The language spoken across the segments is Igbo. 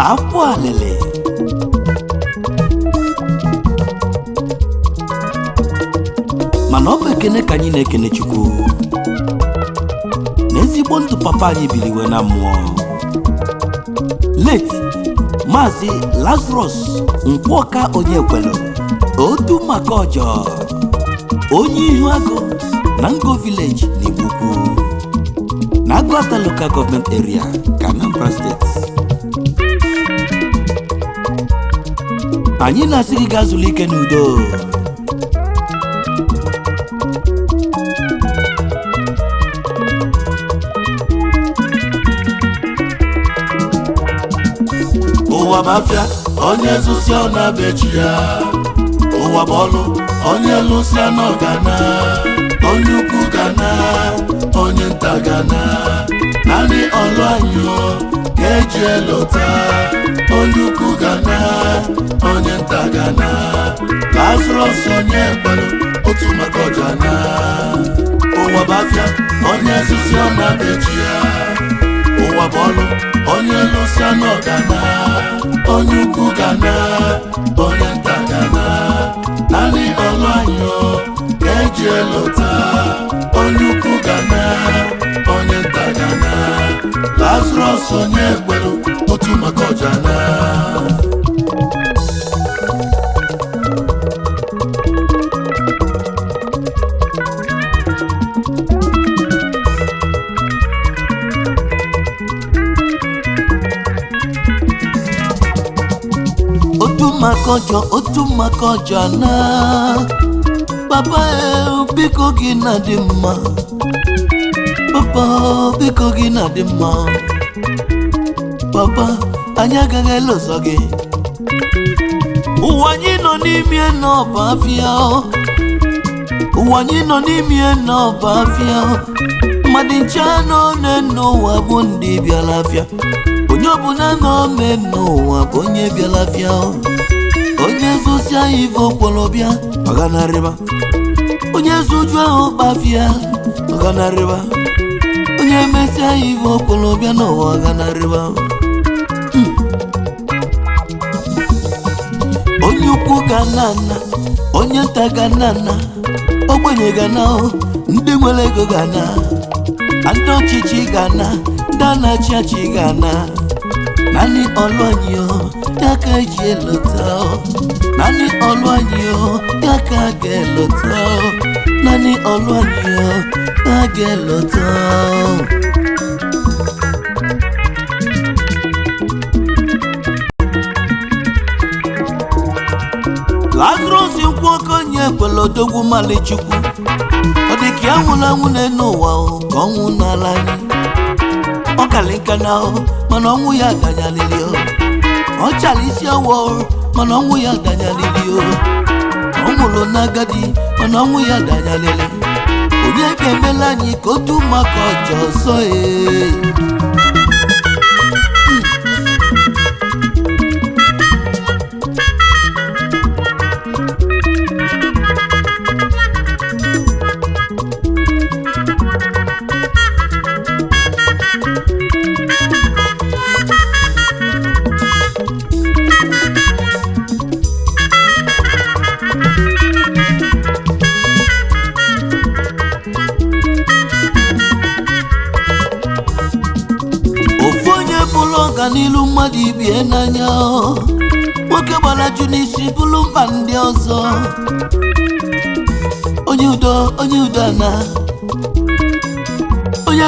Akwalele mana ọ bụ ekene ka anyị na-ekene Chukwu n'ezigbo ndụ papa anyị biliwe na mmụọ late MAZI LAZURUS NKWOKA ONYEKWELU otu maka ọjọọ onye ihu agụ na Ngo village n'Igbukwu na Agụata local government area ka Anambra State. Anyị na-asị gị gaa zuru ike n'udo. Ụwa mafia onye zụsi ọ na-abechi ya. Ụwa bọọlụ onye lụsi anọ gana. Onye ukwu gana, onye nta gana. Naanị ọlụ anyị ga-eji elota. Onye ukwu gana, onye nta gana. Lazarus Onyekwelu otu maka ọjana. Ụwa mafia onye zụsi ọ na-abechi ya. Ụwa bọọlụ onye lụsi anọ gana. Onye ukwu gana, onye nta gana. Naanị ọlụ anyị ga-eji elota. Onye ukwu gana, onye nta gana. Lazarus Onyekwelu otu maka ọjana. Otu maka ọjana. Papa biko gị na dị mma. Papa biko gị na dị mma. Papa anyị agaghị elozọ gị. Ụwa anyị nọ n'ime n'ọba afịa. Ụwa anyị nọ n'ime n'ọba afịa. Mmadụ nche nọ n'ụwa bụ ndị bịara afịa. Onye ọbụla nọ n'ụwa bụ onye bịara afịa. Onye zụsi anyị ife okpolobịa ọganarịba. Onye zụju ahụ kpafịa ọganarịba. Onye mesi anyị ife okpolobịa n'ụwa ọganarịba. Onye ukwu ga na-ana, onye nta ga na-ana. Ogbenye ga na, ndị nwere ego ga na. Ndị ọchịchị ga na, ndị anachi achị ga na. Naanị ọlụ anyị ya ka eji elota. Naanị ọlụ anyị ya ka ga-elota. Naanị ọlụ anyị ya ga-elota. Lazarus Nkwoka Onyekwelu odogwu Malichukwu. Ọ dị ka ya nwụrụ anwụ n'ụwa ka ọnwụ n'ala anyị. Ọ kalịnka na mana ọnwụ ya danyalili. Ọ chara isi awọ mana ọnwụ ya danyalili. Ọ nwụrụ n'agadi mana ọnwụ ya danyalili. Onye ga-emela anyị ka otu maka ọjọọ ọzọ. Echela n'ilu mmadụ ibie n'anya nwoke gbalaju n'isi bụrụ mba ndị ọzọ onye udo ana onye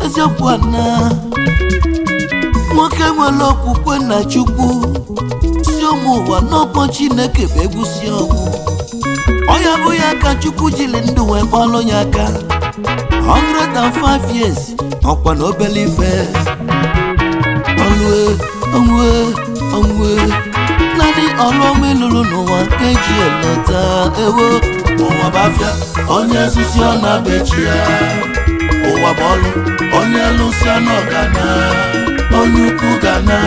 eziokwu ana nwoke nwere okwukwe na Chukwu si ụmụ ụwa n'ọkpọ Chineke bụ egwusi ọgwụ onye bụ ya ka Chukwu jiri ndụ wee gbalụ ya aka 105 years ọkwa na obele ife onwe naanị ọlụ ọma ịlụrụ n'ụwa ka eji elota ewo ụwa bafia onye ezusi ọ na-abechi ya ụwa bọọlụ onye lụsịa n'ọgana onye ukwu gana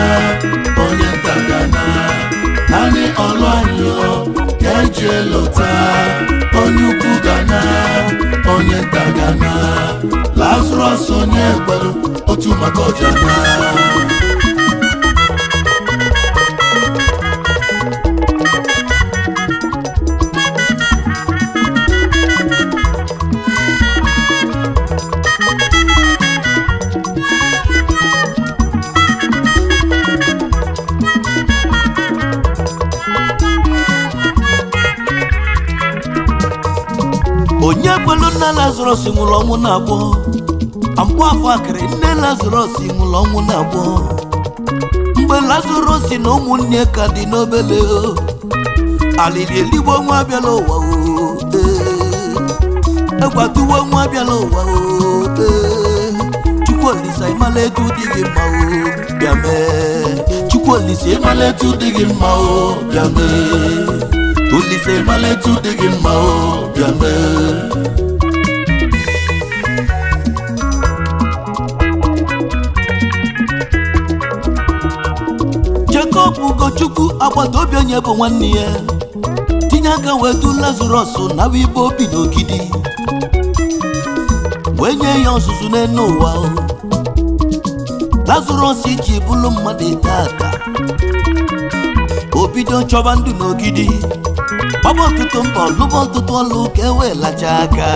onye nta gana naanị ọlụ anyị ka eji elota onye ukwu gana onye nta gana Lazarus Onyekwelu otu maka ọjana Onyekwelu nna Lazarus nwụrụ ọnwụ na-abụ amkpọ afọ akịrị nne Lazarus nwụrụ ọnwụ na-abụ mgbe Lazarus na ụmụnne ka dị n'obele alili eligbo nwa abịala ụwa egwatuwo nwa abịala ụwa Chukwuolisa ịmala etu dị gị mma bịa mee Chukwuolisa ịmala etu dị gị mma bịa mee Olise maletu digi mao biame Jacob Ugochukwu agbataobi onye bụ nwanne ya tinye aka wetu Lazarus na wibo obi n'ogidi wee nye ya ọzụzụ n'elu ụwa Lazarus ji bụrụ mmadụ tata obido chọba ndụ n'ogidi ọbụ ọtụtụ mbọ lụba ọtụtụ ọlụ ka ewe lacha aka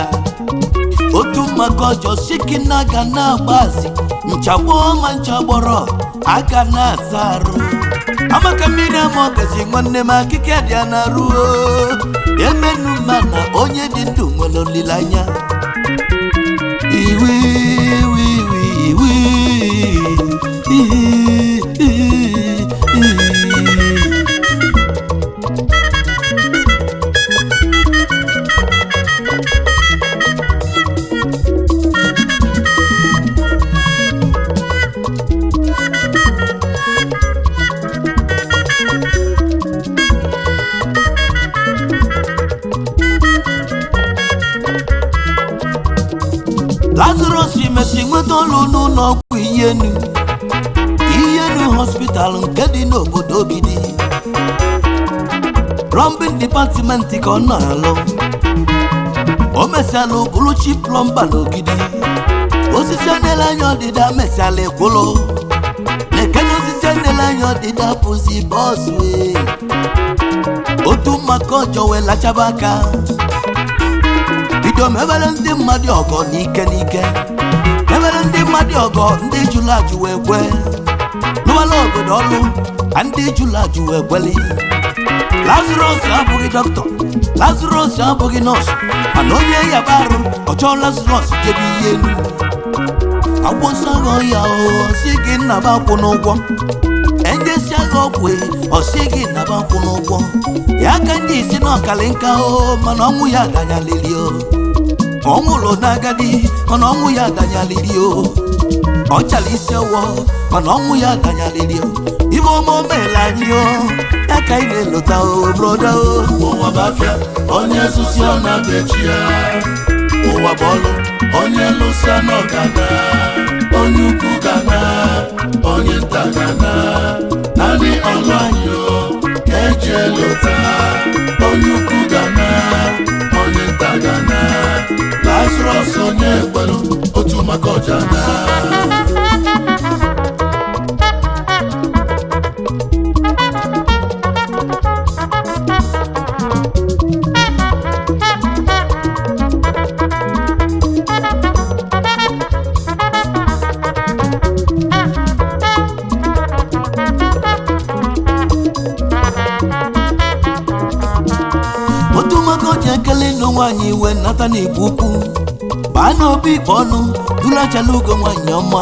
otu maka ọjọọ siki na aga na-agbazi nchagbo ma nchagbọrọ aka na-asa arụ amaka mmiri ama ọgazi nwanne m akike dị ya na ruo emenu mma na onye dị ndụ nwere olileanya iwi Lazarus mesi nweta ọlụ n'ụlọ ọgwụ Iyenu hospital nke dị n'obodo Ogidi plumbing department ka ọ na-alụ o mesiala bụrụ chief plumber n'Ogidi osisi anele anya ọdịda mesiala ekwụlụ na-ekenye osisi anele anya ọdịda pụzi bọswe otu maka ọjọọ wee lachaba aka bido mebere ndị mmadụ ọgọ n'ike mebere ndị mmadụ ọgọ ndị jụrụ ajụ wee kwe n'ụwala obodo ọlụ ka ndị jụrụ ajụ wee kweli Lazarus abụghị dọkịta Lazarus abụghị nọọsụ mana onye yaba arụ ọchọ Lazarus jebe ihe elu agwọsọ agha ya ọsị gị nnaba akwụ n'ụgwọ enjesi agha ọgwụ ọsị gị nnaba akwụ n'ụgwọ ya ka ndị isi n'ọkali nka mana ọnwụ ya danyaliri ọ nwụrụ n'agadi mana ọnwụ ya danyaliri ọ chara isi ọwọ mana ọnwụ ya danyaliri ibe ọma omela anyị ya ka ị na-elota broda ụwa bafia onye ezusi ọ na-abechi ya ụwa bọọlụ onye lụsịa n'ọgana onye ukwu gana onye nta gana naanị ọlụ anyị ka eji elota onye ukwu gana onye nta gana Lazarus Onyekwelu otu maka ọjana ekele no nwanyi we nata na igbo ukwu ba na obi bonu dulachala ugo nwanyi ọma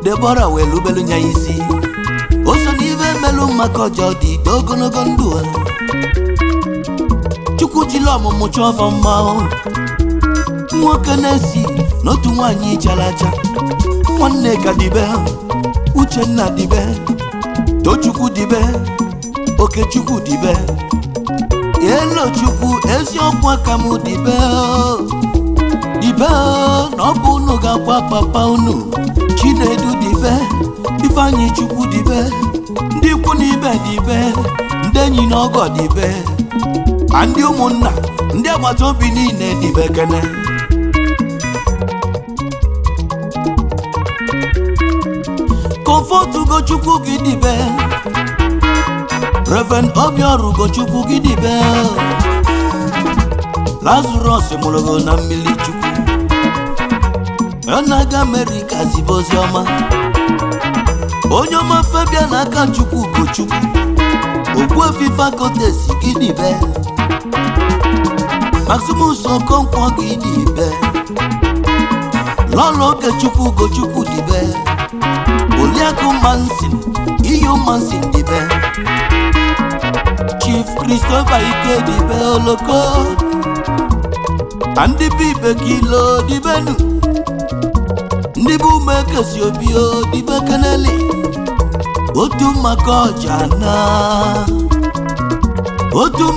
Debora welu belu nya isi oso n'ive melu maka ọjọọ dị ogologo ndụ Chukwu jiri ọmụmụ chọọ mma nwoke na-esi n'otu nwaanyị chara acha nwanne ka dibe Uchenna dibe Tochukwu dibe Okechukwu dibe Elo Chukwu eziokwu aka m dibe na ọ bụ unu ga-akwa papa unu Chinedu dibe Ifeanyi Chukwu dibe ndị ikwu na ibe dibe ndị enyi na ọgọ dibe ndị ụmụnna ndị agbata obi niile dibe kene Comfort Ugochukwu gị dibe Reverend Obiora Ugochukwu gị dibe Lazurus mụrụ na mmiri Chukwu Onaga America zibe ozi ọma onye ọma Fabia na aka Chukwu Ugochukwu Ogbuefi Faculties gị dibe Maximus Okonkwo gị dibe Lolo Okechukwu Ugochukwu dibe Oliakụ Mansin Iyo Mansin dibe Chief Christopher Ike dibe Oloko Ndị bibe kilo dibenu ndị bụ mekesi obi o dibe keneli otu maka ọjana otu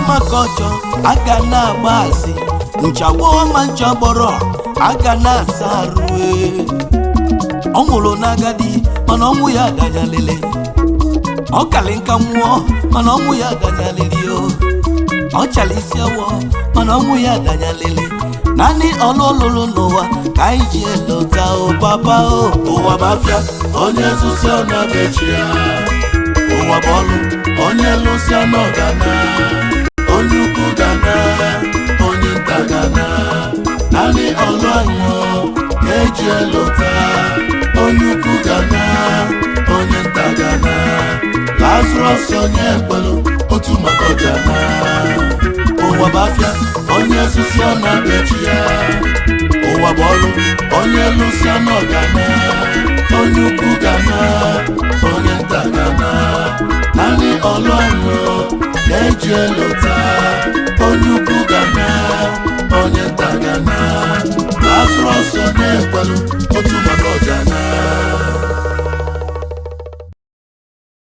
maka ọjọ aga na-agba asị nchagbo ma nchagbọrọ aga na-asa arụe ọ nwụrụ n'agadi mana ọnwụ ya danyalele ọ kali nka nwụọ mana ọnwụ ya danyalele ọ chara isi awọ mana ọnwụ ya danyalele Nani ọlụlụlụ n'ụwa ka anyị ji elota o papa o ụwa mafia onye zụsi ọ na-abechi ya ụwa bọọlụ onye lụsi anọ gana onye ukwu gana onye nta gana nani ọlụ anyị ga-eji elota onye ukwu gana onye nta gana Lazurus Onyekwelu otu maka ọjana ụwa mafia onye zụsi ọ na-abechi ya ụwa bọọlụ onye lụsi anọ gana onye ukwu gana onye nta gana nani ọlụ anyị ga-eji elota onye ukwu gana onye nta gana Lazurus Onyekwelu otu